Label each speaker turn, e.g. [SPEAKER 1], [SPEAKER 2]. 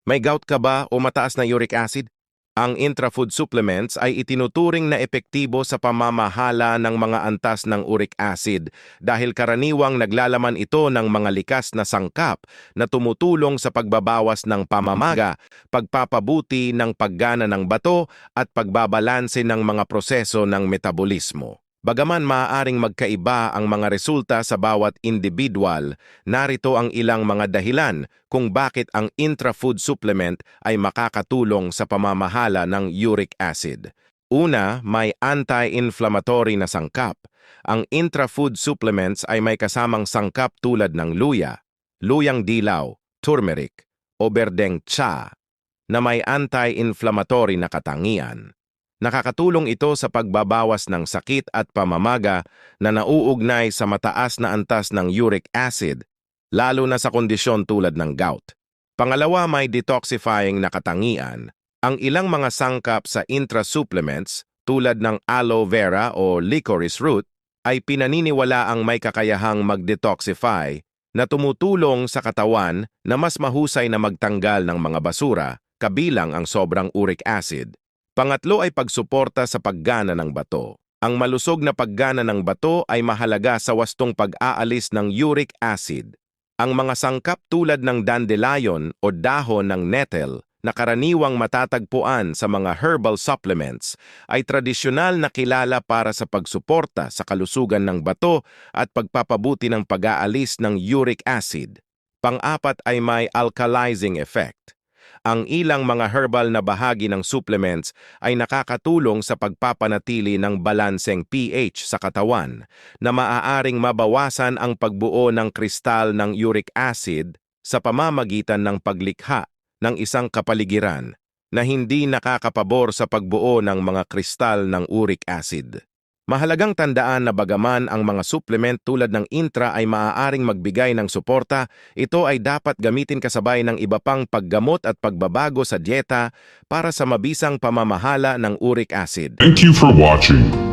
[SPEAKER 1] May gout ka ba o mataas na uric acid? Ang intrafood supplements ay itinuturing na epektibo sa pamamahala ng mga antas ng uric acid dahil karaniwang naglalaman ito ng mga likas na sangkap na tumutulong sa pagbabawas ng pamamaga, pagpapabuti ng paggana ng bato at pagbabalanse ng mga proseso ng metabolismo. Bagaman maaaring magkaiba ang mga resulta sa bawat individual, narito ang ilang mga dahilan kung bakit ang intrafood supplement ay makakatulong sa pamamahala ng uric acid. Una, may anti-inflammatory na sangkap. Ang intrafood supplements ay may kasamang sangkap tulad ng luya, luyang dilaw, turmeric, o berdeng tsa na may anti-inflammatory na katangian. Nakakatulong ito sa pagbabawas ng sakit at pamamaga na nauugnay sa mataas na antas ng uric acid, lalo na sa kondisyon tulad ng gout. Pangalawa, may detoxifying na katangian. Ang ilang mga sangkap sa intra-supplements, tulad ng aloe vera o licorice root, ay pinaniniwalaang may kakayahang mag-detoxify na tumutulong sa katawan na mas mahusay na magtanggal ng mga basura, kabilang ang sobrang uric acid. Pangatlo ay pagsuporta sa paggana ng bato. Ang malusog na paggana ng bato ay mahalaga sa wastong pag-aalis ng uric acid. Ang mga sangkap tulad ng dandelion o dahon ng nettle na karaniwang matatagpuan sa mga herbal supplements ay tradisyonal na kilala para sa pagsuporta sa kalusugan ng bato at pagpapabuti ng pag-aalis ng uric acid. Pang-apat ay may alkalizing effect. Ang ilang mga herbal na bahagi ng supplements ay nakakatulong sa pagpapanatili ng balanseng pH sa katawan na maaaring mabawasan ang pagbuo ng kristal ng uric acid sa pamamagitan ng paglikha ng isang kapaligiran na hindi nakakapabor sa pagbuo ng mga kristal ng uric acid. Mahalagang tandaan na bagaman ang mga supplement tulad ng intra ay maaaring magbigay ng suporta, ito ay dapat gamitin kasabay ng iba pang paggamot at pagbabago sa dieta para sa mabisang pamamahala ng uric acid.
[SPEAKER 2] Thank you for watching.